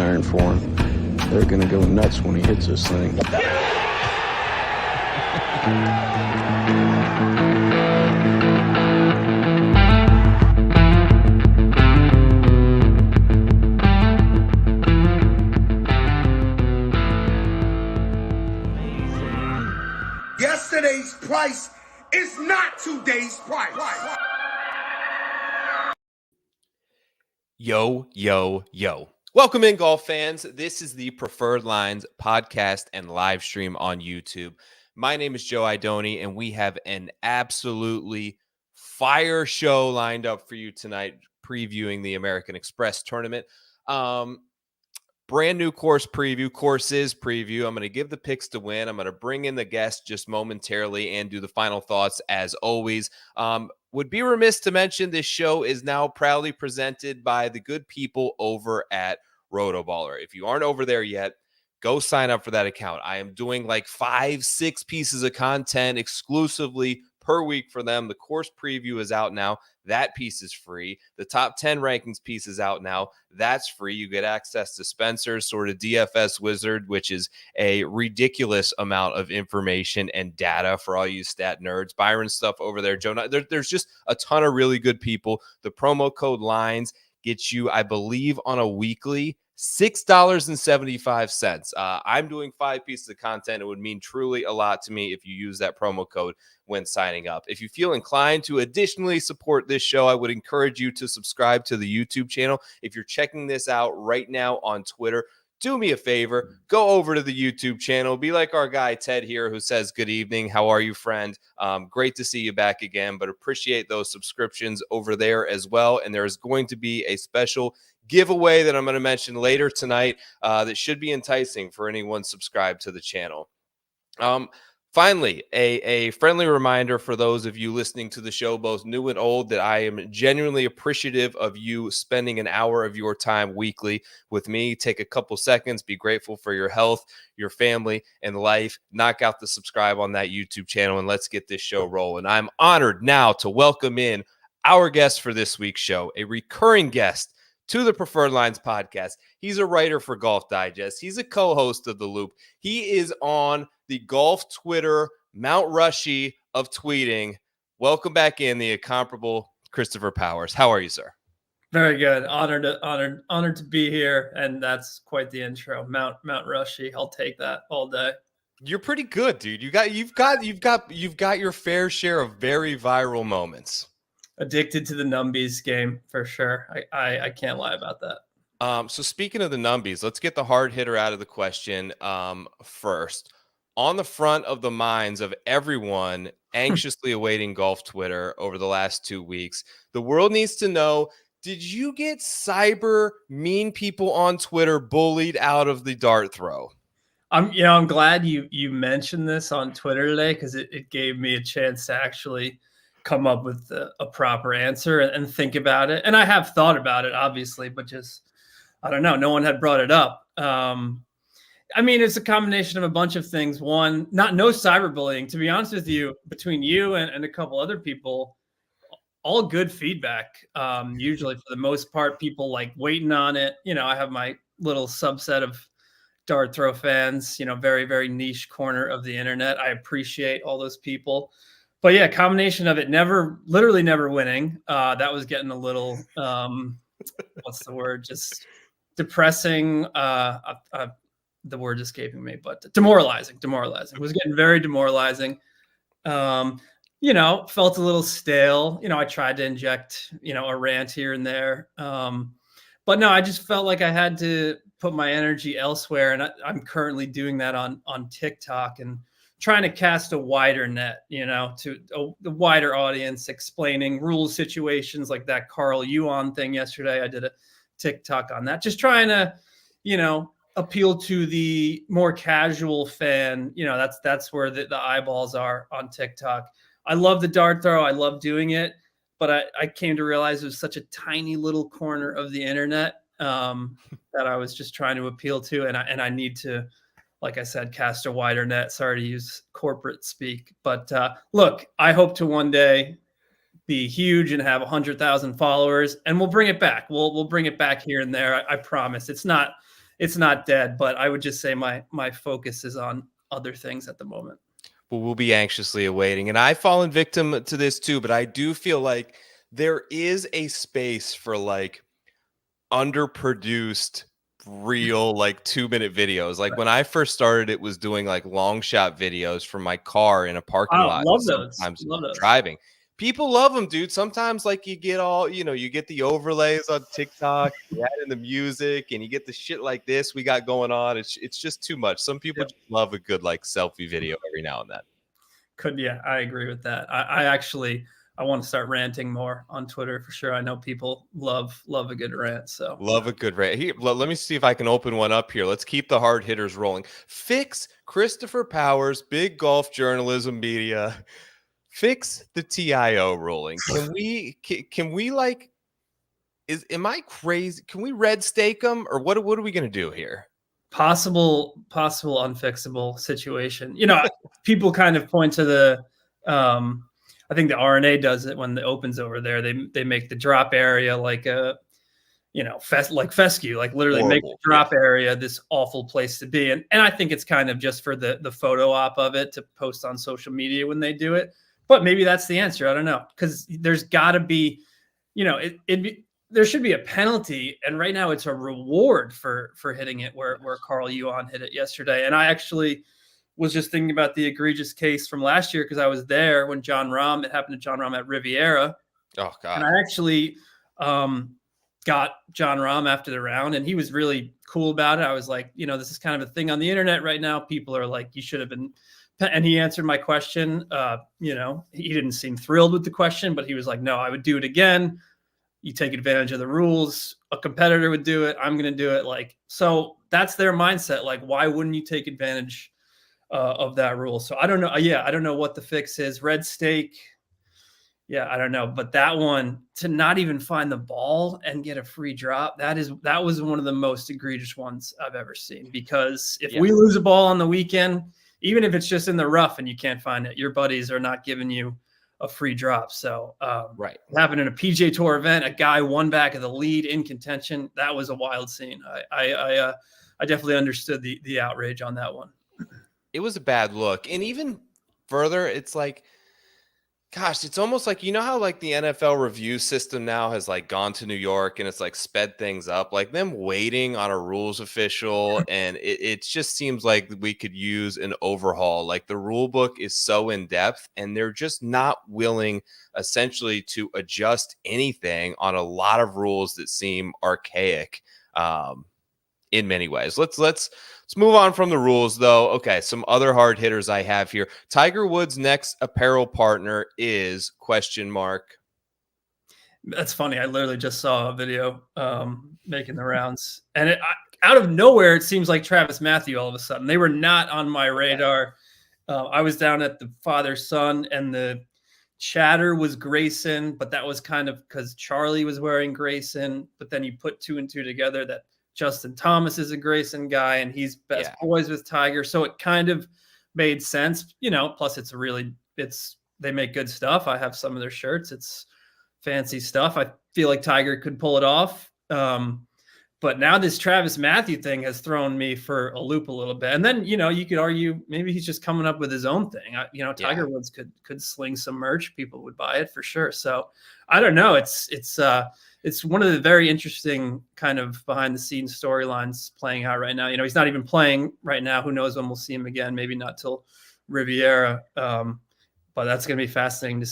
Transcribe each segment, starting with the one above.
iron for him. They're going to go nuts when he hits this thing. Yesterday's price is not today's price. Yo, yo, yo. Welcome in, golf fans. This is the Preferred Lines podcast and live stream on YouTube. My name is Joe Idoni, and we have an absolutely fire show lined up for you tonight, previewing the American Express tournament. Brand new course courses preview. I'm going to give the picks to win. I'm going to bring in the guest just momentarily and do the final thoughts as always. Would be remiss to mention this show is now proudly presented by the good people over at Rotoballer. If you aren't over there yet, go sign up for that account. I am doing like 5-6 pieces of content exclusively per week for them. The course preview is out now. That piece is free. The top 10 rankings piece is out now. That's free. You get access to Spencer's sort of DFS wizard, which is a ridiculous amount of information and data for all you stat nerds. Byron stuff over there. Joe, there's just a ton of really good people. The promo code LINES gets you, I believe, on a weekly $6.75. I'm doing 5 pieces of content. It would mean truly a lot to me if you use that promo code when signing up. If you feel inclined to additionally support this show, I would encourage you to subscribe to the YouTube channel. If you're checking this out right now on Twitter, do me a favor, go over to the YouTube channel. Be like our guy Ted here who says, good evening. How are you, friend? Great to see you back again, but appreciate those subscriptions over there as well. And there is going to be a special giveaway that I'm going to mention later tonight that should be enticing for anyone subscribed to the channel. Finally, a friendly reminder for those of you listening to the show, both new and old, that I am genuinely appreciative of you spending an hour of your time weekly with me. Take a couple seconds, be grateful for your health, your family, and life. Knock out the subscribe on that YouTube channel, and let's get this show rolling. I'm honored now to welcome in our guest for this week's show, a recurring guest to the Preferred Lines podcast. He's a writer for Golf Digest. He's a co-host of The Loop. He is on the golf Twitter Mount Rushy of tweeting. Welcome back in, the incomparable Christopher Powers. How are you, sir? Very good. Honored to be here, and that's quite the intro. Mount Rushy. I'll take that all day. You're pretty good, dude. You've got your fair share of very viral moments. Addicted to the numbies game for sure. I can't lie about that. So speaking of the numbies, let's get the hard hitter out of the question first. On the front of the minds of everyone anxiously awaiting golf Twitter over the last 2 weeks, the world needs to know, did you get cyber mean people on Twitter bullied out of the dart throw? I'm glad you mentioned this on Twitter today, because it gave me a chance to actually come up with a proper answer and think about it. And I have thought about it, obviously, but just, I don't know. No one had brought it up. I mean, it's a combination of a bunch of things. One, no cyberbullying, to be honest with you, between you and a couple other people, all good feedback. Usually for the most part, people like waiting on it. I have my little subset of dart throw fans, very, very niche corner of the internet. I appreciate all those people. But yeah, combination of it literally never winning. That was getting a little, what's the word? Just depressing. The word escaping me, but demoralizing. It was getting very demoralizing. Felt a little stale. I tried to inject, a rant here and there. But no, I just felt like I had to put my energy elsewhere. And I'm currently doing that on TikTok and trying to cast a wider net, to the wider audience, explaining rules situations like that Carl Yuan thing yesterday. I did a TikTok on that, just trying to, appeal to the more casual fan. That's where the eyeballs are on TikTok. I love the dart throw. I love doing it, but I came to realize it was such a tiny little corner of the internet that I was just trying to appeal to. And I need to, like I said, cast a wider net. Sorry to use corporate speak, but look, I hope to one day be huge and have 100,000 followers, and we'll bring it back. We'll bring it back here and there. I promise. It's not it's not dead, but I would just say my focus is on other things at the moment. Well, we'll be anxiously awaiting. And I've fallen victim to this too, but I do feel like there is a space for like underproduced real like 2-minute videos. Like when I first started, it was doing like long shot videos from my car in a parking Oh, lot and love those. sometimes Love those. driving. People love them, dude. Sometimes like you get all, you get the overlays on TikTok, you add in the music, and you get the shit like this we got going on. It's just too much. Some people just love a good like selfie video every now and then. Yeah, I agree with that. I actually I want to start ranting more on Twitter for sure. I know people love a good rant. So Love a good rant. Here, let me see if I can open one up here. Let's keep the hard hitters rolling. Fix Christopher Powers, big golf journalism media. Fix the TIO ruling. Can we like am I crazy? Can we red stake them or what are we gonna do here? possible unfixable situation. People kind of point to the I think the RNA does it when the Open's over there. They make the drop area like a like fescue, like literally make the drop area this awful place to be. And I think it's kind of just for the photo op of it to post on social media when they do it. But maybe that's the answer. I don't know, because there's got to be, there should be a penalty, and right now it's a reward for hitting it where Carl Yuan hit it yesterday. And I actually was just thinking about the egregious case from last year because I was there when it happened to John Rahm at Riviera. Oh God! And I actually got John Rahm after the round, and he was really cool about it. I was like, this is kind of a thing on the internet right now. People are like, you should have been. And he answered my question. He didn't seem thrilled with the question, but he was like, no, I would do it again. You take advantage of the rules. A competitor would do it. I'm going to do it. Like, so that's their mindset. Like, why wouldn't you take advantage of that rule? So I don't know. Yeah, I don't know what the fix is. Red stake. Yeah, I don't know. But that one, to not even find the ball and get a free drop, that was one of the most egregious ones I've ever seen. Because if we lose a ball on the weekend, even if it's just in the rough and you can't find it, your buddies are not giving you a free drop. So right. It happened in a PGA Tour event. A guy won back of the lead in contention. That was a wild scene. I definitely understood the outrage on that one. It was a bad look. And even further, it's like, gosh, it's almost like, how like the NFL review system now has like gone to New York and it's like sped things up, like them waiting on a rules official. And it just seems like we could use an overhaul. Like the rule book is so in depth and they're just not willing essentially to adjust anything on a lot of rules that seem archaic in many ways. Let's move on from the rules, though. Okay, some other hard hitters I have here. Tiger Woods' next apparel partner is ? That's funny. I literally just saw a video making the rounds, and out of nowhere, it seems like Travis Matthew. All of a sudden, they were not on my radar. I was down at the father-son, and the chatter was Grayson, but that was kind of because Charlie was wearing Grayson. But then you put two and two together that Justin Thomas is a Grayson guy, and he's best boys with Tiger. So it kind of made sense, plus they make good stuff. I have some of their shirts. It's fancy stuff. I feel like Tiger could pull it off. But now this Travis Matthew thing has thrown me for a loop a little bit. And then, you could argue maybe he's just coming up with his own thing. Tiger Woods could sling some merch. People would buy it for sure. So I don't know. It's one of the very interesting kind of behind the scenes storylines playing out right now. He's not even playing right now. Who knows when we'll see him again? Maybe not till Riviera. But that's going to be fascinating to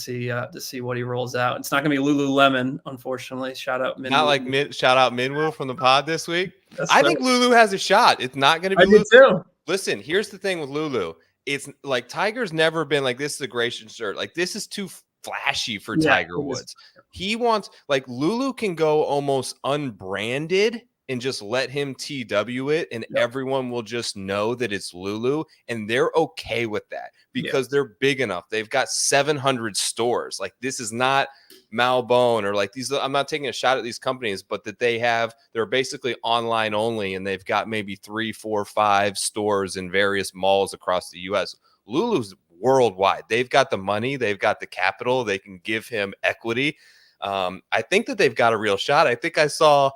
see what he rolls out. It's not going to be Lululemon, unfortunately. Shout out Minwoo. Not like shout out Minwoo from the pod this week. I think Lulu has a shot. It's not going to be Lulu too. Listen, here's the thing with Lulu. It's like Tiger's never been like, this is a Grayson shirt. Like this is too flashy for Tiger Woods. He wants, like, Lulu can go almost unbranded and just let him TW it, and everyone will just know that it's Lulu, and they're okay with that because they're big enough. They've got 700 stores. Like, this is not Malbone or like these. I'm not taking a shot at these companies, but that they're basically online only, and they've got maybe 3, 4, 5 stores in various malls across the U.S. Lulu's worldwide. They've got the money. They've got the capital. They can give him equity. I think that they've got a real shot. I think I saw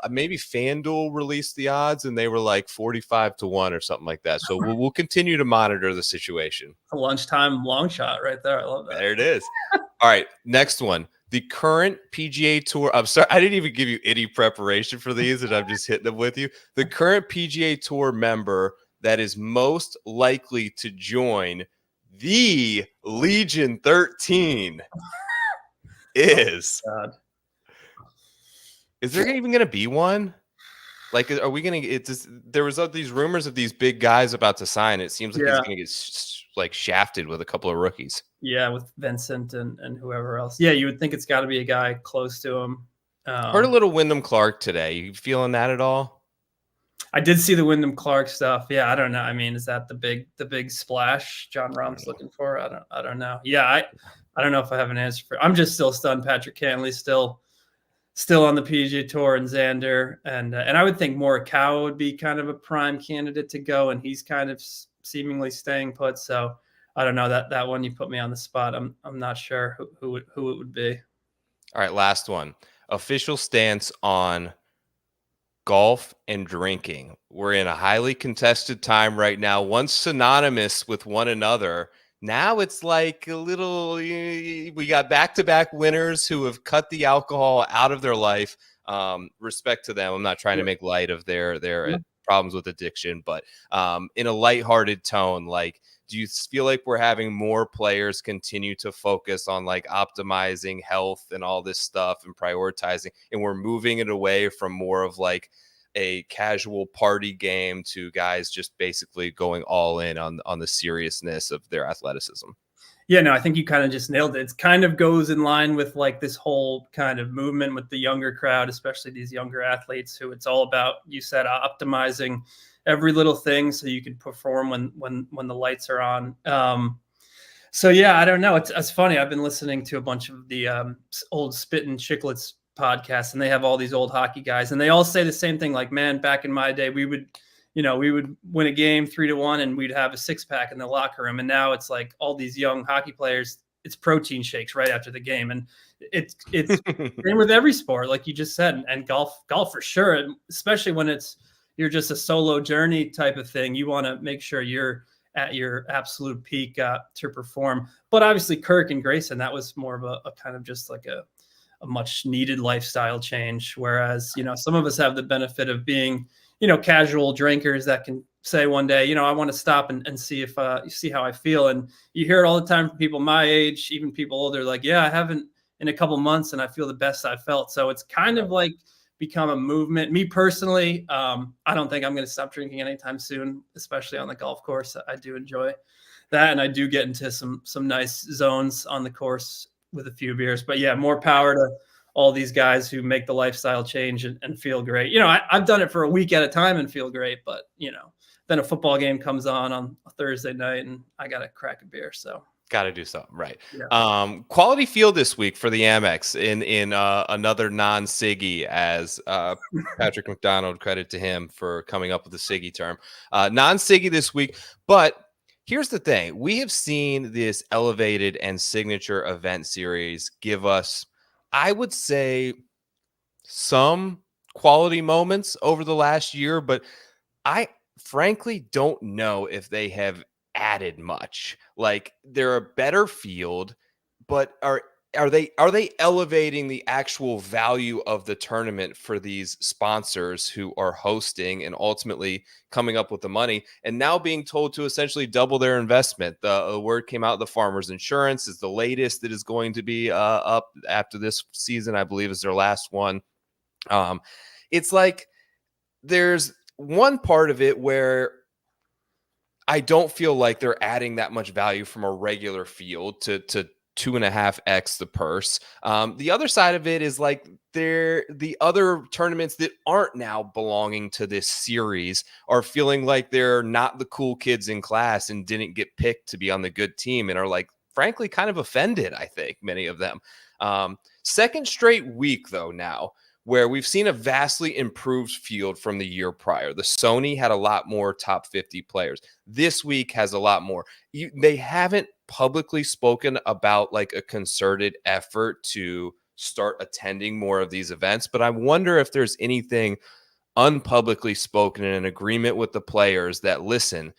Maybe FanDuel released the odds and they were like 45-1 or something like that. So we'll continue to monitor the situation. A lunchtime long shot right there. I love that. There it is. All right, next one. The current PGA Tour. I'm sorry, I didn't even give you any preparation for these, and I'm just hitting them with you. The current PGA Tour member that is most likely to join the Legion 13 is. Oh, God. Is there even going to be one? Like, are we going to? It's just, there was these rumors of these big guys about to sign. It seems like he's going to get like shafted with a couple of rookies. Yeah, with Vincent and whoever else. Yeah, you would think it's got to be a guy close to him. Heard a little Wyndham Clark today. You feeling that at all? I did see the Wyndham Clark stuff. Yeah, I don't know. I mean, is that the big splash John Rahm's looking for? I don't know. Yeah, I don't know if I have an answer for it. I'm just still stunned. Patrick Cantley still on the PGA Tour, and Xander, and I would think Morikawa would be kind of a prime candidate to go, and he's kind of seemingly staying put. So I don't know, that one you put me on the spot. I'm not sure who it would be. All right, last one. Official stance on golf and drinking. We're in a highly contested time right now, once synonymous with one another. Now it's like a little, we got back-to-back winners who have cut the alcohol out of their life. Respect to them. I'm not trying to make light of their problems with addiction, but in a lighthearted tone, like, do you feel like we're having more players continue to focus on like optimizing health and all this stuff and prioritizing, and we're moving it away from more of like a casual party game to guys just basically going all in on the seriousness of their athleticism? Yeah, no, I think you kind of just nailed it. It kind of goes in line with like this whole kind of movement with the younger crowd, especially these younger athletes who it's all about, you said, optimizing every little thing so you can perform when the lights are on. So yeah, I don't know. It's funny. I've been listening to a bunch of the old Spittin' Chicklets podcasts, and they have all these old hockey guys, and they all say the same thing. Like, man, back in my day, we would win a game 3-1 and we'd have a 6-pack in the locker room. And now it's like all these young hockey players, it's protein shakes right after the game. And it's same with every sport, like you just said, and golf for sure. And especially when you're just a solo journey type of thing. You want to make sure you're at your absolute peak to perform. But obviously Kirk and Grayson, that was more of a kind of just like a much needed lifestyle change. Whereas, some of us have the benefit of being, casual drinkers that can say one day, I want to stop and see if you see how I feel. And you hear it all the time from people my age, even people older, like, yeah, I haven't in a couple months and I feel the best I've felt. So it's kind of like become a movement. Me personally, I don't think I'm going to stop drinking anytime soon, especially on the golf course. I do enjoy that. And I do get into some nice zones on the course with a few beers, but yeah, more power to all these guys who make the lifestyle change and feel great. I've done it for a week at a time and feel great, but then a football game comes on a Thursday night and I got to crack a beer. So got to do something, right? Yeah. Quality field this week for the Amex in another non-Siggy, as Patrick McDonald, credit to him for coming up with the Siggy term. Non-Siggy this week, but here's the thing. We have seen this elevated and signature event series give us, I would say, some quality moments over the last year, but I frankly don't know if they have added much. Like, they're a better field, but are they elevating the actual value of the tournament for these sponsors who are hosting and ultimately coming up with the money and now being told to essentially double their investment? The word came out, the Farmers Insurance is the latest that is going to be up after this season, I believe is their last one. It's like there's one part of it where I don't feel like they're adding that much value from a regular field to 2.5x the purse. The other side of it is like the other tournaments that aren't now belonging to this series are feeling like they're not the cool kids in class and didn't get picked to be on the good team and are like, frankly, kind of offended. I think many of them. Second straight week though now, where we've seen a vastly improved field from the year prior. The Sony had a lot more top 50 players. This week has a lot more. They haven't publicly spoken about like a concerted effort to start attending more of these events. But I wonder if there's anything unpublicly spoken in an agreement with the players that, listen,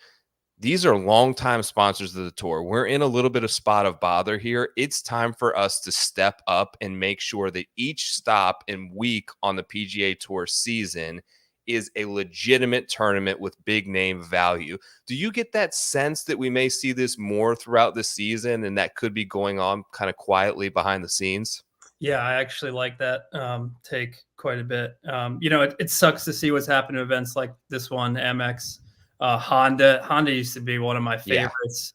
these are longtime sponsors of the tour. We're in a little bit of spot of bother here. It's time for us to step up and make sure that each stop and week on the PGA Tour season is a legitimate tournament with big name value. Do you get that sense that we may see this more throughout the season and that could be going on kind of quietly behind the scenes? Yeah, I actually like that take quite a bit. It sucks to see what's happened to events like this one, Amex. Honda used to be one of my favorites.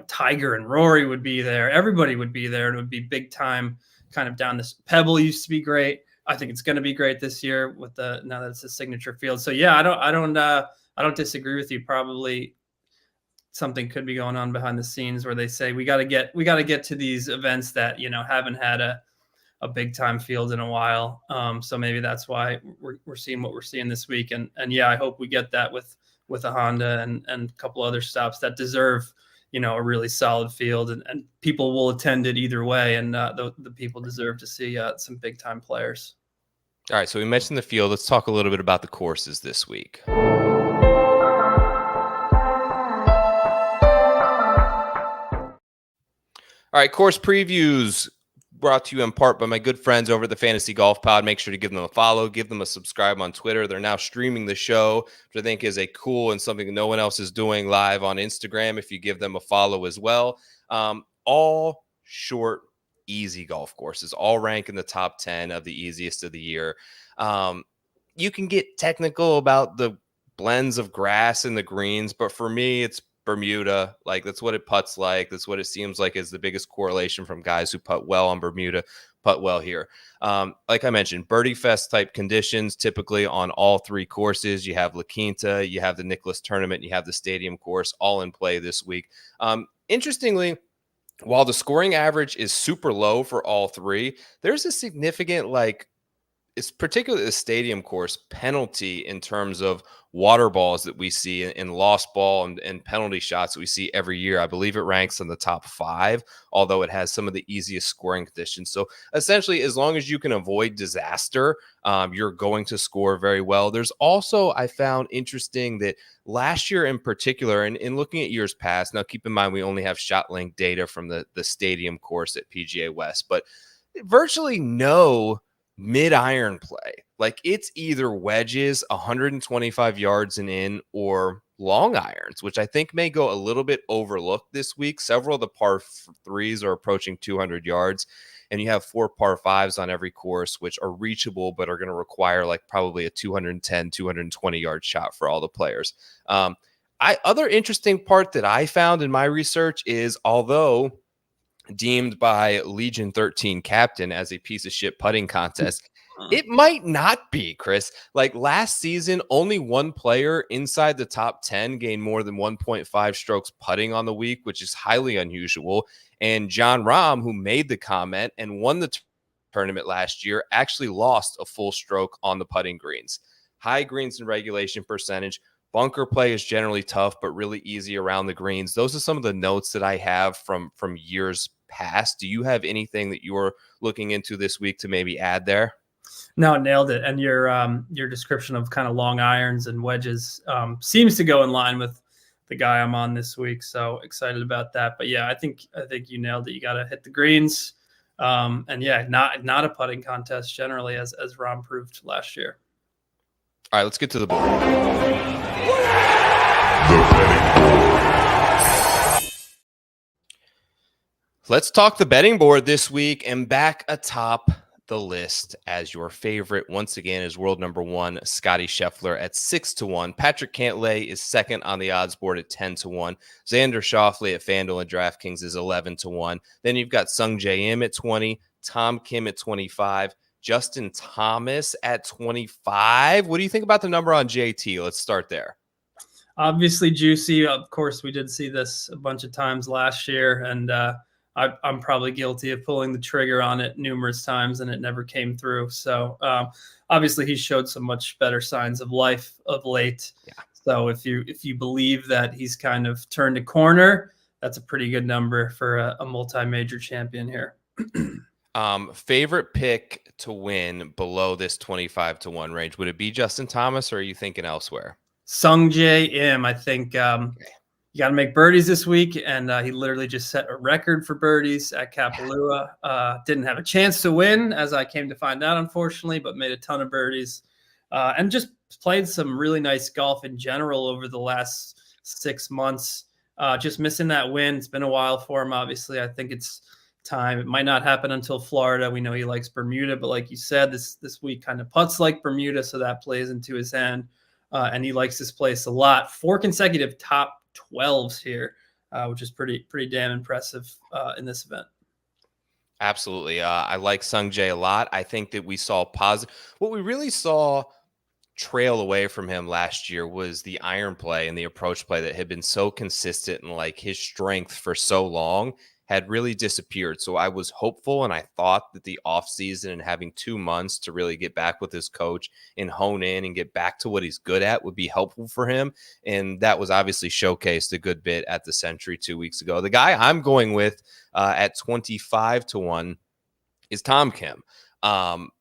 Tiger and Rory would be there. Everybody would be there. And it would be big time kind of down this. Pebble used to be great. I think it's going to be great this year with now that it's a signature field. So yeah, I don't disagree with you. Probably something could be going on behind the scenes where they say we got to get to these events that, haven't had a big time field in a while. So maybe that's why we're seeing what we're seeing this week. And yeah, I hope we get that with a Honda and a couple other stops that deserve, a really solid field, and people will attend it either way. And the people deserve to see some big time players. All right. So we mentioned the field. Let's talk a little bit about the courses this week. All right. Course previews brought to you in part by my good friends over at the Fantasy Golf Pod. Make sure to give them a follow, give them a subscribe on Twitter. They're now streaming the show, which I think is a cool and something no one else is doing, live on Instagram. If you give them a follow as well, all short, easy golf courses, all rank in the top 10 of the easiest of the year. You can get technical about the blends of grass and the greens, but for me, it's Bermuda. Like, that's what it putts like. That's what it seems like is the biggest correlation from guys who putt well on Bermuda, putt well here. Like I mentioned, birdie fest type conditions typically on all three courses. You have La Quinta, you have the Nicklaus Tournament, you have the Stadium course, all in play this week. Interestingly, while the scoring average is super low for all three, there's a significant, it's particularly the Stadium course, penalty in terms of water balls that we see in lost ball and penalty shots that we see every year. I believe it ranks in the top 5, although it has some of the easiest scoring conditions. So essentially, as long as you can avoid disaster, you're going to score very well. There's also, I found interesting that last year in particular, and in looking at years past, now keep in mind we only have ShotLink data from the Stadium course at PGA West, but virtually no mid-iron play. Like, it's either wedges 125 yards and in, or long irons, which I think may go a little bit overlooked this week. Several of the par 3s are approaching 200 yards, and you have 4 par 5s on every course, which are reachable, but are going to require probably a 210, 220 yard shot for all the players. Other interesting part that I found in my research is, although deemed by Legion 13 captain as a piece of shit putting contest, it might not be, Chris. Like, last season, only one player inside the top 10 gained more than 1.5 strokes putting on the week, which is highly unusual. And John Rahm, who made the comment and won the tournament last year, actually lost a full stroke on the putting greens. High greens and regulation percentage. Bunker play is generally tough, but really easy around the greens. Those are some of the notes that I have from years past. Do you have anything that you're looking into this week to maybe add there? No, nailed it. And your description of kind of long irons and wedges seems to go in line with the guy I'm on this week. So excited about that. But yeah, I think you nailed it. You got to hit the greens. And yeah, not a putting contest generally, as Ron proved last year. All right, let's get to the board. Let's talk the betting board this week, and back atop the list as your favorite once again is world number 1 Scotty Scheffler at 6-1. Patrick Cantlay is second on the odds board at 10-1. Xander Schauffele at FanDuel and DraftKings is 11-1. Then you've got Sung J M at 20, Tom Kim at 25, Justin Thomas at 25. What do you think about the number on JT? Let's start there. Obviously juicy. Of course, we did see this a bunch of times last year, and I'm probably guilty of pulling the trigger on it numerous times, and it never came through. So obviously he showed some much better signs of life of late. Yeah. So if you believe that he's kind of turned a corner, that's a pretty good number for a multi-major champion here. Favorite pick to win below this 25-1 range? Would it be Justin Thomas, or are you thinking elsewhere? Sung Jae Im. I think you got to make birdies this week, and he literally just set a record for birdies at Kapalua. Didn't have a chance to win, as I came to find out, unfortunately, but made a ton of birdies and just played some really nice golf in general over the last 6 months. Just missing that win. It's been a while for him, obviously. I think it's time. It might not happen until Florida. We know he likes Bermuda, but like you said, this week kind of putts like Bermuda, so that plays into his hand. And he likes this place a lot. 4 consecutive top 12s here, which is pretty damn impressive in this event. Absolutely. I like Sung Jae a lot. I think that we saw positive. What we really saw trail away from him last year was the iron play and the approach play that had been so consistent, and like his strength for so long had really disappeared. So I was hopeful, and I thought that the offseason and having 2 months to really get back with his coach and hone in and get back to what he's good at would be helpful for him. And that was obviously showcased a good bit at the Century 2 weeks ago. The guy I'm going with at 25-1 is Tom Kim.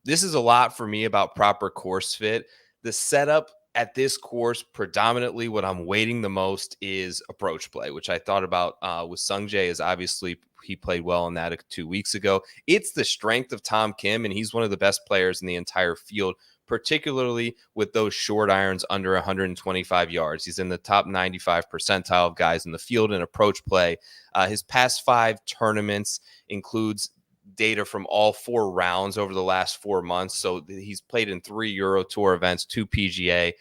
This is a lot for me about proper course fit. The setup at this course, predominantly what I'm waiting the most is approach play, which I thought about with Sung Jae, is obviously he played well in that 2 weeks ago. It's the strength of Tom Kim, and he's one of the best players in the entire field, particularly with those short irons under 125 yards. He's in the top 95 percentile of guys in the field in approach play. His past 5 tournaments includes data from all 4 rounds over the last 4 months. So he's played in 3 Euro Tour events, 2 PGA.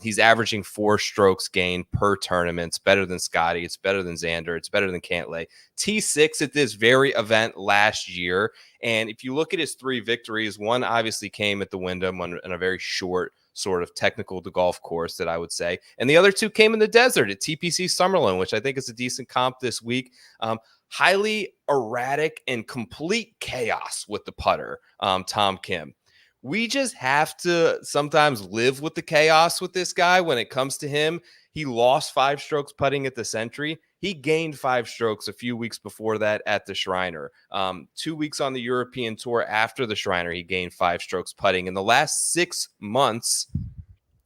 He's averaging 4 strokes gained per tournament. It's better than Scotty. It's better than Xander. It's better than Cantlay. T6 at this very event last year. And if you look at his 3 victories, one obviously came at the Wyndham on a very short sort of technical to golf course, that I would say. And the other 2 came in the desert at TPC Summerlin, which I think is a decent comp this week. Highly erratic and complete chaos with the putter, Tom Kim. We just have to sometimes live with the chaos with this guy when it comes to him. He lost 5 strokes putting at the Century. He gained 5 strokes a few weeks before that at the Shriner. 2 weeks on the European Tour after the Shriner, he gained 5 strokes putting. In the last 6 months,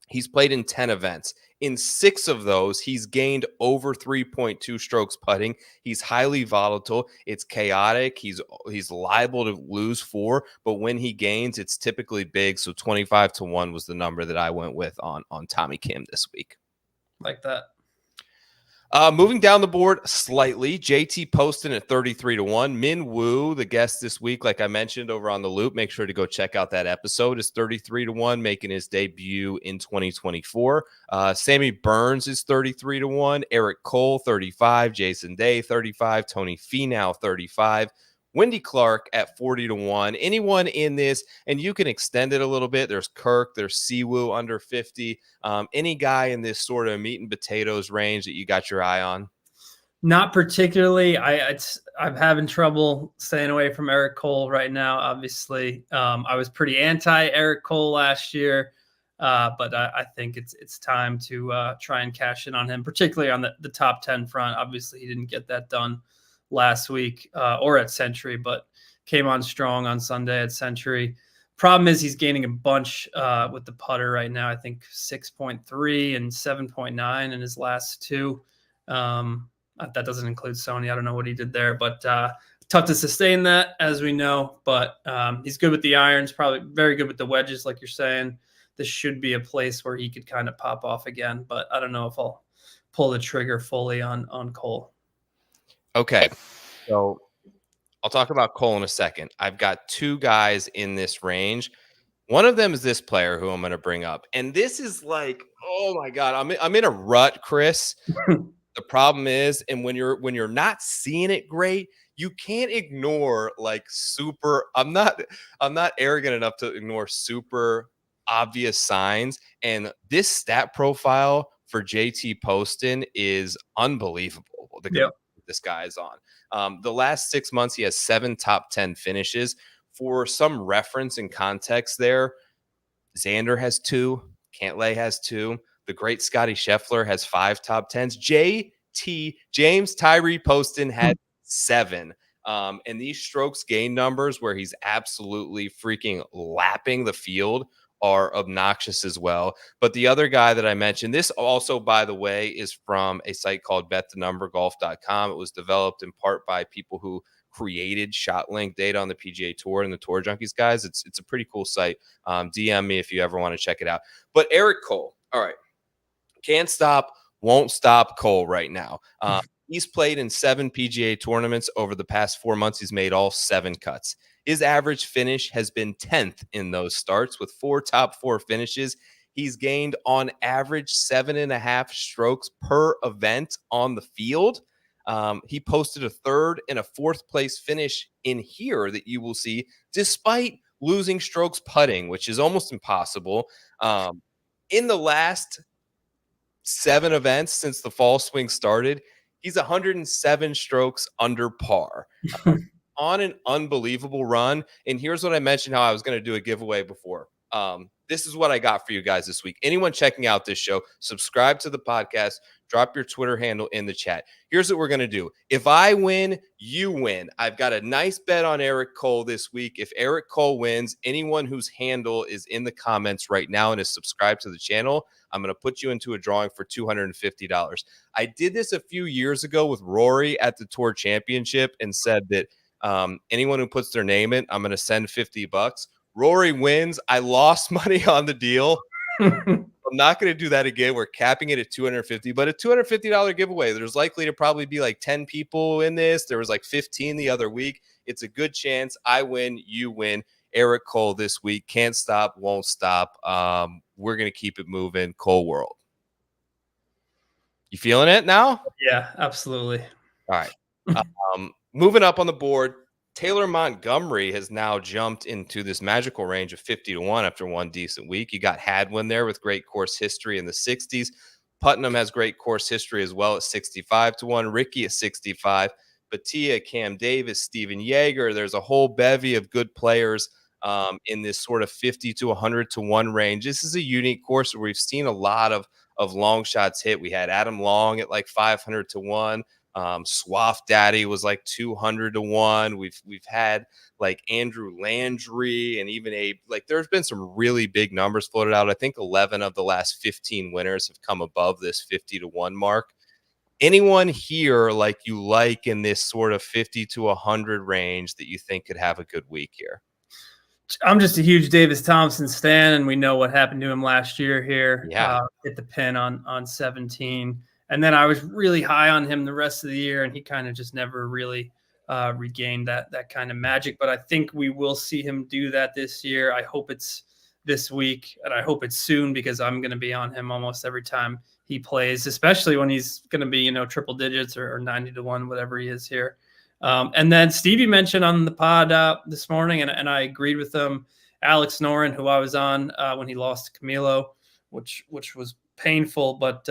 he's played in 10 events. In 6 of those, he's gained over 3.2 strokes putting. He's highly volatile. It's chaotic. He's liable to lose 4, but when he gains, it's typically big. So 25-1 was the number that I went with on Tommy Kim this week. Like that. Moving down the board slightly, JT Poston at 33-1. Min Woo, the guest this week, like I mentioned over on The Loop, make sure to go check out that episode, is 33-1, making his debut in 2024. Sammy Burns is 33-1. Eric Cole, 35. Jason Day, 35. Tony Finau, 35. Wendy Clark at 40-1. Anyone in this, and you can extend it a little bit. There's Kirk, there's Siwoo under 50. Any guy in this sort of meat and potatoes range that you got your eye on? Not particularly. I'm having trouble staying away from Eric Cole right now. Obviously, I was pretty anti Eric Cole last year, but I think it's time to try and cash in on him, particularly on the top 10 front. Obviously, he didn't get that done last week or at Century, but came on strong on Sunday at Century. Problem is he's gaining a bunch with the putter right now. I think 6.3 and 7.9 in his last 2. That doesn't include Sony. I don't know what he did there, but tough to sustain that, as we know. But he's good with the irons, probably very good with the wedges, like you're saying. This should be a place where he could kind of pop off again, but I don't know if I'll pull the trigger fully on Cole. Okay, so I'll talk about Cole in a second. I've got 2 guys in this range. One of them is this player who I'm going to bring up. And this is like, oh my God, I'm in a rut, Chris. The problem is, and when you're not seeing it great, you can't ignore like super. I'm not arrogant enough to ignore super obvious signs. And this stat profile for JT Poston is unbelievable. This guy is on. The last 6 months, he has 7 top 10 finishes. For some reference and context there, Xander has 2. Cantlay has 2. The great Scotty Scheffler has 5 top 10s. James Tyree Poston had 7. And these strokes gain numbers where he's absolutely freaking lapping the field are obnoxious as well. But the other guy that I mentioned, this also, by the way, is from a site called betthenumbergolf.com. It was developed in part by people who created shot link data on the PGA Tour and the Tour Junkies guys. It's a pretty cool site. DM me if you ever want to check it out. But Eric Cole, all right, can't stop, won't stop Cole right now. He's played in 7 PGA tournaments over the past 4 months. He's made all 7 cuts. His average finish has been 10th in those starts with 4 top 4 finishes. He's gained on average 7.5 strokes per event on the field. He posted a 3rd and a 4th place finish in here that you will see, despite losing strokes putting, which is almost impossible. In the last 7 events since the fall swing started, he's 107 strokes under par. On an unbelievable run. And here's what I mentioned how I was going to do a giveaway before. This is what I got for you guys this week. Anyone checking out this show, subscribe to the podcast, drop your Twitter handle in the chat. Here's what we're going to do. If I win, you win. I've got a nice bet on Eric Cole this week. If Eric Cole wins, anyone whose handle is in the comments right now and is subscribed to the channel, I'm going to put you into a drawing for $250. I did this a few years ago with Rory at the Tour Championship and said that anyone who puts their name in, I'm going to send $50. Rory wins. I lost money on the deal. I'm not going to do that again. We're capping it at $250, but a $250 giveaway. There's likely to probably be like 10 people in this. There was like 15 the other week. It's a good chance. I win, you win. Eric Cole this week. Can't stop, won't stop. We're going to keep it moving. Cole World. You feeling it now? Yeah, absolutely. All right. Moving up on the board, Taylor Montgomery has now jumped into this magical range of 50-1 after one decent week. You got Hadwin there with great course history in the 60s. Putnam has great course history as well at 65-1. Ricky at 65. Batia, Cam Davis, Steven Yeager. There's a whole bevy of good players in this sort of 50 to 100-1 range. This is a unique course where we've seen a lot of long shots hit. We had Adam Long at like 500-1. Swaff Daddy was like 200-1. We've had like Andrew Landry and even there's been some really big numbers floated out. I think 11 of the last 15 winners have come above this 50-1 mark. Anyone here like you like in this sort of 50 to 100 range that you think could have a good week here? I'm just a huge Davis Thompson stan, and we know what happened to him last year here. Yeah. Hit the pin on 17. And then I was really high on him the rest of the year, and he kind of just never really regained that kind of magic. But I think we will see him do that this year. I hope it's this week, and I hope it's soon because I'm going to be on him almost every time he plays, especially when he's going to be, triple digits or 90-1, whatever he is here. And then Stevie mentioned on the pod this morning, and I agreed with him, Alex Noren, who I was on when he lost to Camilo, which was painful, but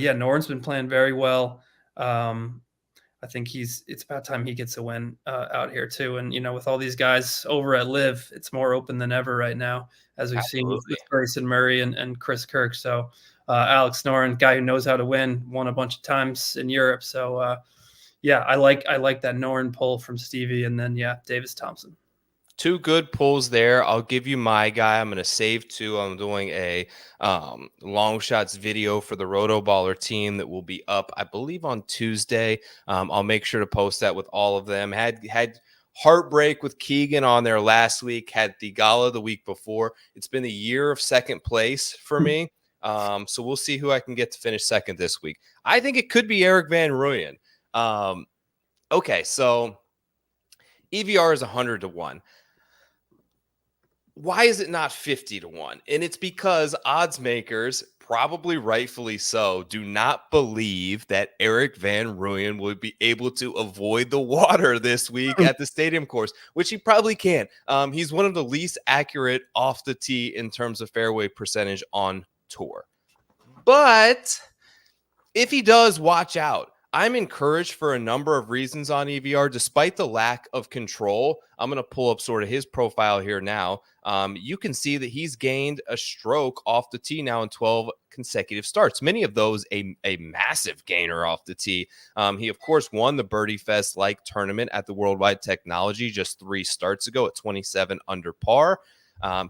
yeah, Noren's been playing very well. I think it's about time he gets a win out here too. And, with all these guys over at Live, it's more open than ever right now, as we've seen with Grayson Murray and Chris Kirk. So Alex Noren, guy who knows how to win, won a bunch of times in Europe. So yeah, I like that Noren pull from Stevie, and then Davis Thompson. 2 good pulls there. I'll give you my guy. I'm going to save 2. I'm doing a long shots video for the Roto Baller team that will be up, I believe, on Tuesday. I'll make sure to post that with all of them. Had heartbreak with Keegan on there last week. Had the gala the week before. It's been a year of second place for me. So we'll see who I can get to finish second this week. I think it could be Eric Van Rooyen. Okay, so EVR is 100-1. Why is it not 50-1? And it's because odds makers, probably rightfully so, do not believe that Eric Van Rooyen would be able to avoid the water this week at the stadium course, which he probably can't. He's one of the least accurate off the tee in terms of fairway percentage on tour. But if he does, watch out. I'm encouraged for a number of reasons on EVR, despite the lack of control. I'm going to pull up sort of his profile here now. You can see that he's gained a stroke off the tee now in 12 consecutive starts, many of those a massive gainer off the tee. He, of course, won the Birdie Fest like tournament at the Worldwide Technology just 3 starts ago at 27 under par.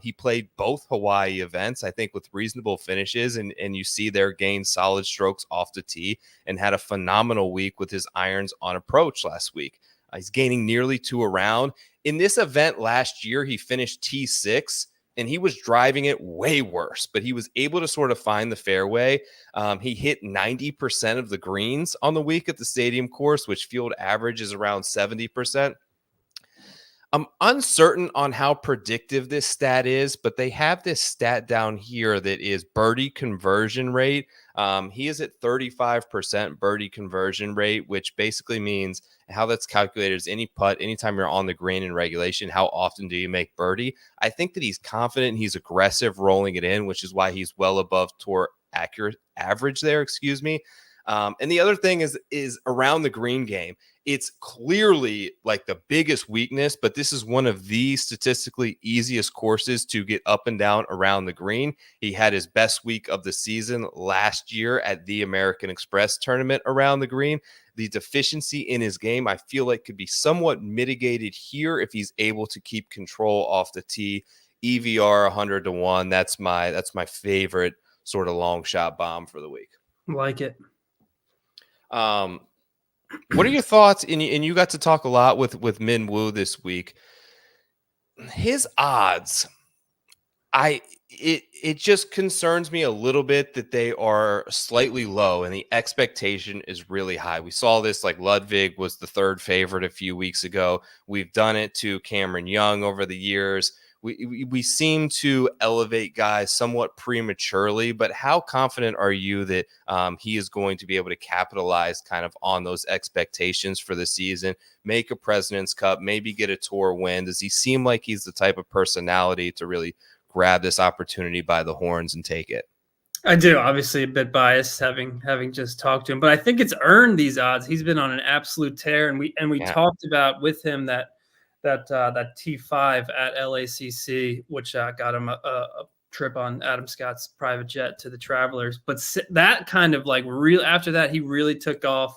He played both Hawaii events, I think, with reasonable finishes, and you see there gained solid strokes off the tee and had a phenomenal week with his irons on approach last week. He's gaining nearly 2 a round. In this event last year, he finished T6, and he was driving it way worse, but he was able to sort of find the fairway. He hit 90% of the greens on the week at the stadium course, which field average is around 70%. I'm uncertain on how predictive this stat is, but they have this stat down here that is birdie conversion rate. He is at 35% birdie conversion rate, which basically means how that's calculated is any putt, anytime you're on the green in regulation, how often do you make birdie? I think that he's confident, he's aggressive rolling it in, which is why he's well above tour accurate average there, excuse me. And the other thing is around the green game. It's clearly like the biggest weakness, but this is one of the statistically easiest courses to get up and down around the green. He had his best week of the season last year at the American Express tournament around the green. The deficiency in his game, I feel like, could be somewhat mitigated here if he's able to keep control off the tee. EVR 100 to 1. That's my favorite sort of long shot bomb for the week. Like it. What are your thoughts? And you got to talk a lot with Min Woo this week. His odds, it just concerns me a little bit that they are slightly low and the expectation is really high. We saw this, like Ludwig was the 3rd favorite a few weeks ago. We've done it to Cameron Young over the years. We seem to elevate guys somewhat prematurely, but how confident are you that he is going to be able to capitalize kind of on those expectations for the season, make a President's Cup, maybe get a tour win? Does he seem like he's the type of personality to really grab this opportunity by the horns and take it? I do. Obviously a bit biased having just talked to him, but I think it's earned these odds. He's been on an absolute tear, and we talked about with him that T5 at LACC, which got him a trip on Adam Scott's private jet to the Travelers. But that kind of like real after that, he really took off.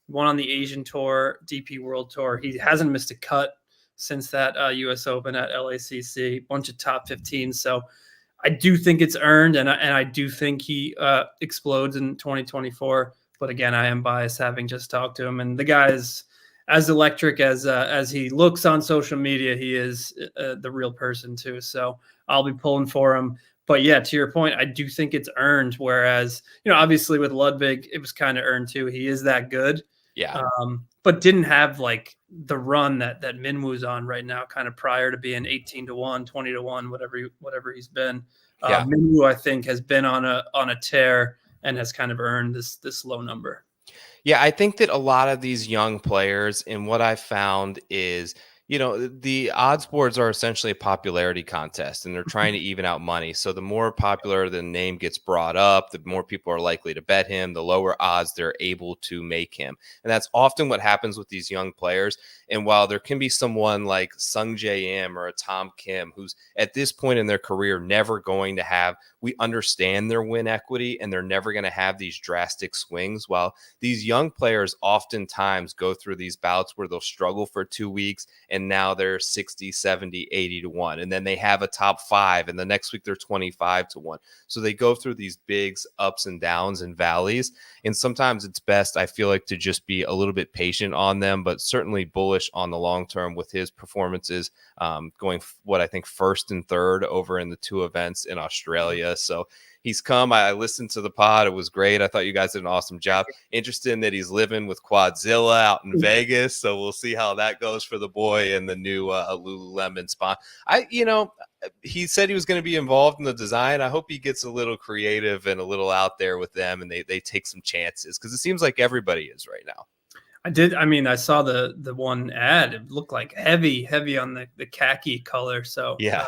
Won on the Asian Tour, DP World Tour. He hasn't missed a cut since that US Open at LACC. Bunch of top 15. So I do think it's earned, and I do think he explodes in 2024. But again, I am biased having just talked to him, and the guy is as electric as he looks on social media. He is the real person too. So I'll be pulling for him. But yeah, to your point, I do think it's earned. Whereas, obviously with Ludwig, it was kind of earned too. He is that good. Yeah. But didn't have like the run that Minwoo's on right now, kind of prior to being 18 to 1, 20 to 1, whatever he's been. Yeah. Minwoo, I think, has been on a tear and has kind of earned this low number. Yeah, I think that a lot of these young players, and what I found is, the odds boards are essentially a popularity contest, and they're trying to even out money. So the more popular the name gets brought up, the more people are likely to bet him, the lower odds they're able to make him. And that's often what happens with these young players. And while there can be someone like Sung J M or a Tom Kim, who's at this point in their career never going to have, we understand their win equity, and they're never going to have these drastic swings. While these young players oftentimes go through these bouts where they'll struggle for 2 weeks, and now they're 60, 70, 80 to 1. And then they have a top 5, and the next week they're 25 to 1. So they go through these big ups and downs and valleys. And sometimes it's best, I feel like, to just be a little bit patient on them, but certainly bullish on the long term with his performances, going what I think 1st and 3rd over in the 2 events in Australia. So he's come. I listened to the pod. It was great. I thought you guys did an awesome job. Interested in that he's living with Quadzilla out in Vegas. So we'll see how that goes for the boy and the new Lululemon spot. He said he was going to be involved in the design. I hope he gets a little creative and a little out there with them, and they take some chances, because it seems like everybody is right now. I did. I mean, I saw the one ad. It looked like heavy on the khaki color. So yeah.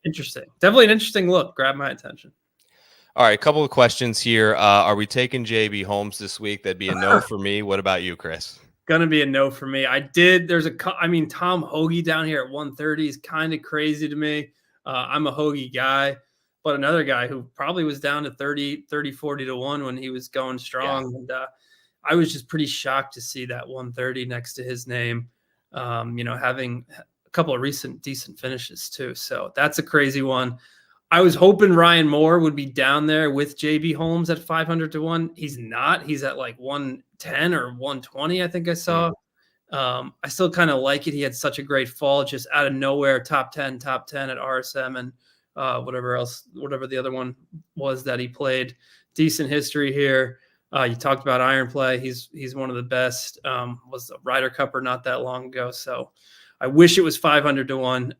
Interesting. Definitely an interesting look. Grabbed my attention. All right, a couple of questions here. Are we taking JB Holmes this week? That'd be a no for me. What about you, Chris? Gonna be a no for me. I mean, Tom Hoagie down here at 130 is kind of crazy to me. I'm a Hoagie guy, but another guy who probably was down to 40 to 1 when he was going strong. Yeah. And I was just pretty shocked to see that 130 next to his name, having a couple of recent decent finishes too. So that's a crazy one. I was hoping Ryan Moore would be down there with JB Holmes at 500 to 1. He's not. He's at like 110 or 120, I think I saw. I still kind of like it. He had such a great fall, just out of nowhere, top 10 at RSM and whatever the other one was that he played. Decent history here. You talked about iron play. He's one of the best. Was a Ryder Cupper not that long ago. So I wish it was 500 to 1.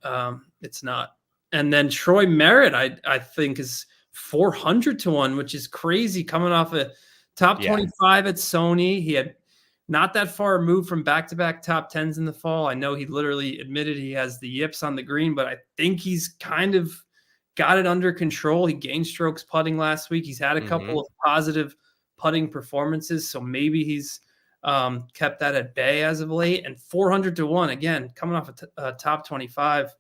It's not. And then Troy Merritt, I think, is 400 to 1, which is crazy coming off a top 25 at Sony. He had not that far removed from back-to-back top 10s in the fall. I know he literally admitted he has the yips on the green, but I think he's kind of got it under control. He gained strokes putting last week. He's had a couple of positive putting performances, so maybe he's kept that at bay as of late. And 400 to 1, again, coming off a top 25.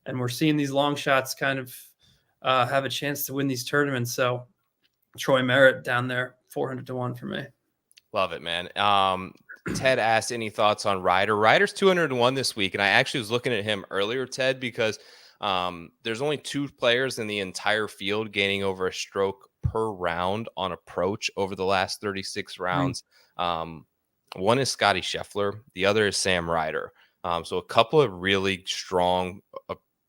And we're seeing these long shots kind of have a chance to win these tournaments. So Troy Merritt down there, 400 to 1 for me. Love it, man. Ted asked any thoughts on Ryder. Ryder's 200 to 1 this week. And I actually was looking at him earlier, Ted, because there's only 2 players in the entire field gaining over a stroke per round on approach over the last 36 rounds. One is Scotty Scheffler. The other is Sam Ryder. So a couple of really strong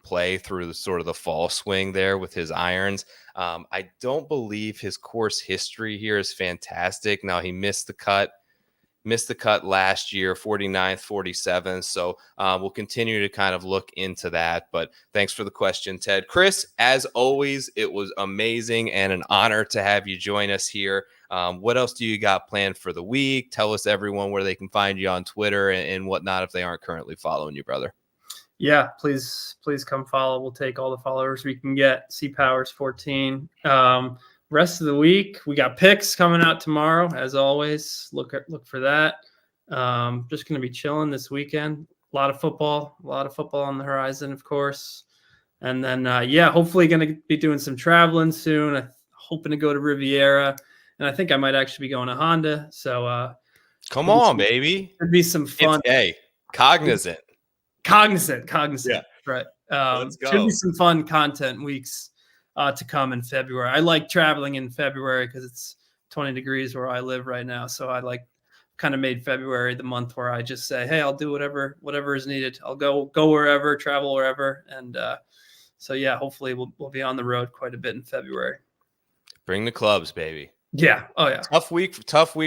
play through the sort of the fall swing there with his irons. I don't believe his course history here is fantastic. Now, he missed the cut last year, 49th, 47th. So we'll continue to kind of look into that. But thanks for the question, Ted. Chris, as always, it was amazing and an honor to have you join us here. What else do you got planned for the week? Tell us, everyone, where they can find you on Twitter and whatnot if they aren't currently following you, brother. Yeah, please come follow. We'll take all the followers we can get. C Powers 14. Rest of the week, we got picks coming out tomorrow, as always. Look for that. Just going to be chilling this weekend. A lot of football on the horizon, of course. And then, hopefully going to be doing some traveling soon. I'm hoping to go to Riviera, and I think I might actually be going to Honda. So, come on, baby. It'd be some fun. Cognizant. Yeah. Right. Let's go. Should be some fun content weeks to come in February. I like traveling in February because it's 20 degrees where I live right now. So I kind of made February the month where I just say, hey, I'll do whatever is needed. I'll go wherever, travel wherever. And hopefully we'll be on the road quite a bit in February. Bring the clubs, baby. Yeah. Oh yeah. Tough week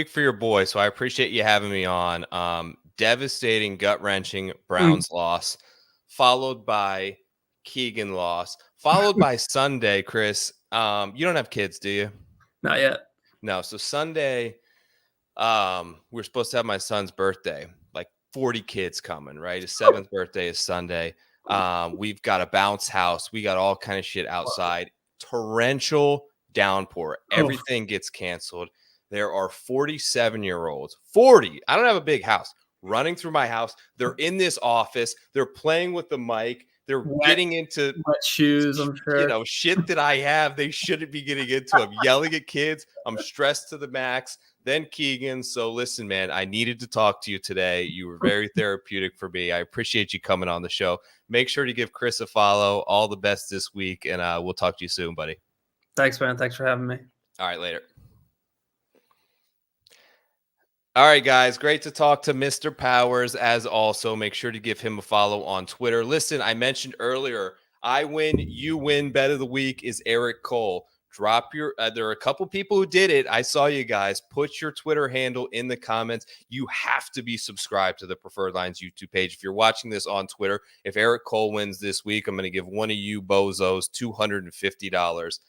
for your boy. So I appreciate you having me on. Devastating, gut-wrenching Browns loss, followed by Keegan loss, followed by Sunday, Chris. You don't have kids, do you? Not yet. No. So Sunday, we're supposed to have my son's birthday, like 40 kids coming, right? His 7th birthday is Sunday. We've got a bounce house. We got all kind of shit outside. Torrential downpour. Everything gets canceled. There are 47-year-olds, 40. I don't have a big house. Running through my house. They're in this office. They're playing with the mic. They're getting into wet shoes, I'm sure. Shit that I have. They shouldn't be getting into. I'm yelling at kids. I'm stressed to the max. Then Keegan. So listen, man, I needed to talk to you today. You were very therapeutic for me. I appreciate you coming on the show. Make sure to give Chris a follow. All the best this week, and we'll talk to you soon, buddy. Thanks, man. Thanks for having me. All right, later. All right, guys, great to talk to Mr. Powers. As also, make sure to give him a follow on Twitter. Listen, I mentioned earlier, I win, you win. Bet of the week is Eric Cole. Drop your, there are a couple people who did it. I saw you guys. Put your Twitter handle in the comments. You have to be subscribed to the Preferred Lines YouTube page. If you're watching this on Twitter, if Eric Cole wins this week, I'm going to give one of you bozos $250.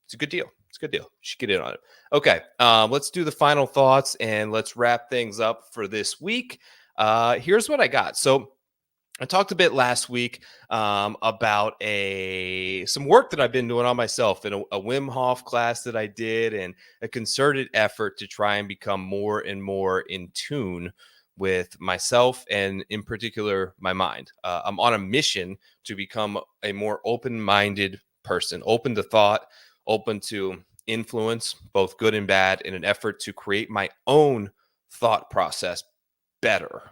It's a good deal. It's a good deal. You should get in on it. Okay, let's do the final thoughts and let's wrap things up for this week. Here's what I got. So I talked a bit last week about some work that I've been doing on myself, and a Wim Hof class that I did, and a concerted effort to try and become more and more in tune with myself, and in particular my mind. I'm on a mission to become a more open-minded person, open to thought, open to influence, both good and bad, in an effort to create my own thought process better.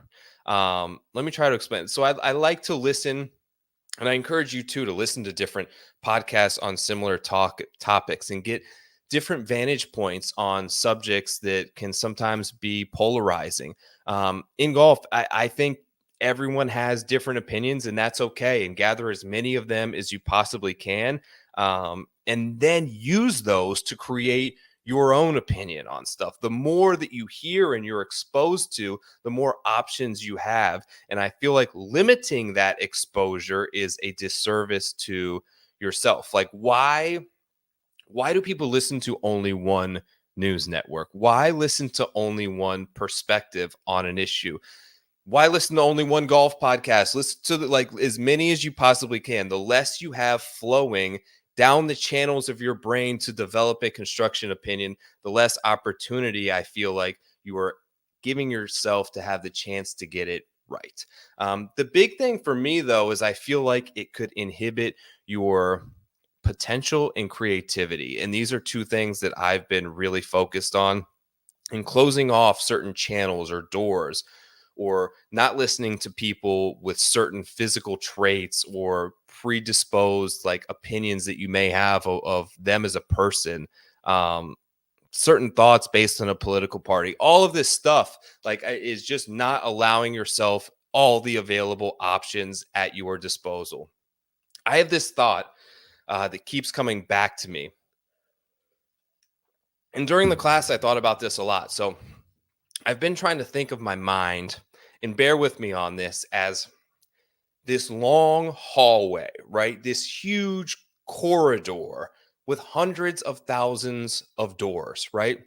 Let me try to explain. So I like to listen, and I encourage you too to listen to different podcasts on similar topics and get different vantage points on subjects that can sometimes be polarizing. In golf, I think everyone has different opinions, and that's okay. And gather as many of them as you possibly can, and then use those to create your own opinion on stuff. The more that you hear and you're exposed to, the more options you have. And I feel like limiting that exposure is a disservice to yourself. Like, why do people listen to only one news network? Why listen to only one perspective on an issue? Why listen to only one golf podcast? Listen to like as many as you possibly can. The less you have flowing down the channels of your brain to develop a construction opinion, the less opportunity I feel like you are giving yourself to have the chance to get it right. The big thing for me, though, is I feel like it could inhibit your potential and creativity. And these are two things that I've been really focused on, in closing off certain channels or doors, or not listening to people with certain physical traits or predisposed like opinions that you may have of them as a person, certain thoughts based on a political party. All of this stuff is just not allowing yourself all the available options at your disposal. I have this thought that keeps coming back to me, and during the class I thought about this a lot. So I've been trying to think of my mind, and bear with me on this, as this long hallway, right? This huge corridor with hundreds of thousands of doors, right?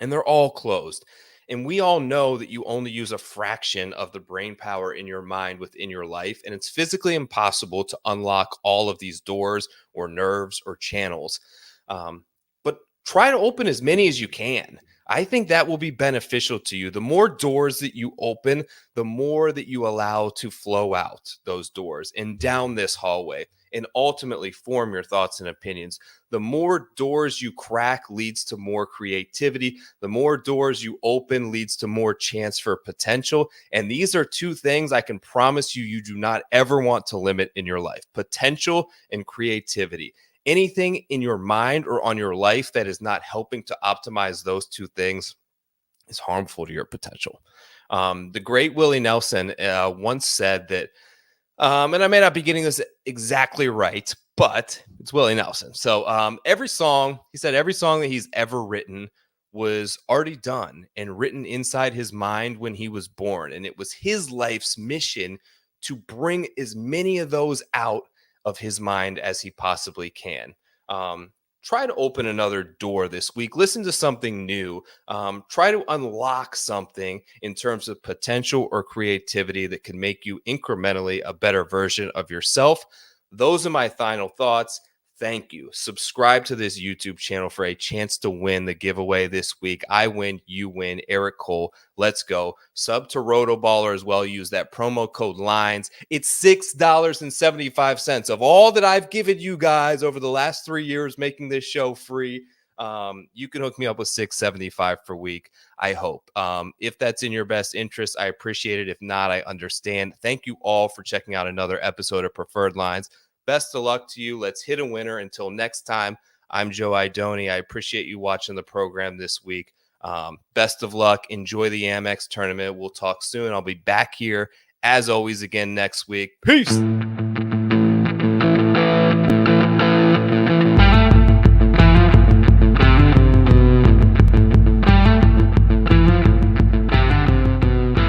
And they're all closed. And we all know that you only use a fraction of the brain power in your mind within your life. And it's physically impossible to unlock all of these doors or nerves or channels. But try to open as many as you can. I think that will be beneficial to you. The more doors that you open, the more that you allow to flow out those doors and down this hallway and ultimately form your thoughts and opinions. The more doors you crack leads to more creativity. The more doors you open leads to more chance for potential. And these are two things I can promise you do not ever want to limit in your life: potential and creativity. Anything in your mind or on your life that is not helping to optimize those two things is harmful to your potential. The great Willie Nelson once said that, and I may not be getting this exactly right, but it's Willie Nelson. So every song that he's ever written was already done and written inside his mind when he was born. And it was his life's mission to bring as many of those out of his mind as he possibly can. Try to open another door this week. Listen to something new. Try to unlock something in terms of potential or creativity that can make you incrementally a better version of yourself. Those are my final thoughts. Thank you. Subscribe to this YouTube channel for a chance to win the giveaway this week. I win, you win. Eric Cole, let's go. Sub to Rotoballer as well. Use that promo code LINES. It's $6.75 of all that I've given you guys over the last 3 years making this show free. You can hook me up with $6.75 per week, I hope. If that's in your best interest, I appreciate it. If not, I understand. Thank you all for checking out another episode of Preferred Lines. Best of luck to you. Let's hit a winner. Until next time, I'm Joe Idoni. I appreciate you watching the program this week. Best of luck. Enjoy the Amex tournament. We'll talk soon. I'll be back here, as always, again next week. Peace.